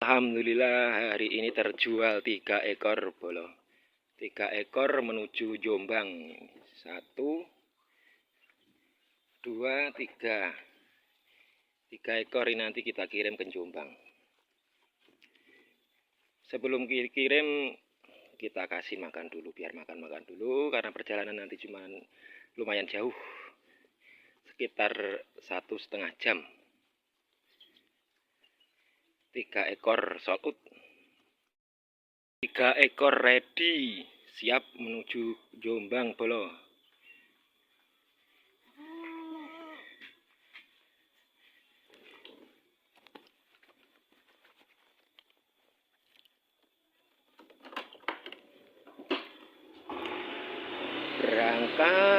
Alhamdulillah hari ini terjual 3 ekor bolo. 3 ekor menuju Jombang. 1, 2, 3. 3 ekor ini nanti kita kirim ke Jombang. Sebelum kirim kita kasih makan dulu, biar makan dulu karena perjalanan nanti cuma lumayan jauh. Sekitar 1,5 jam. 3 ekor sold out. 3 ekor ready, siap menuju Jombang bolo. Berangkat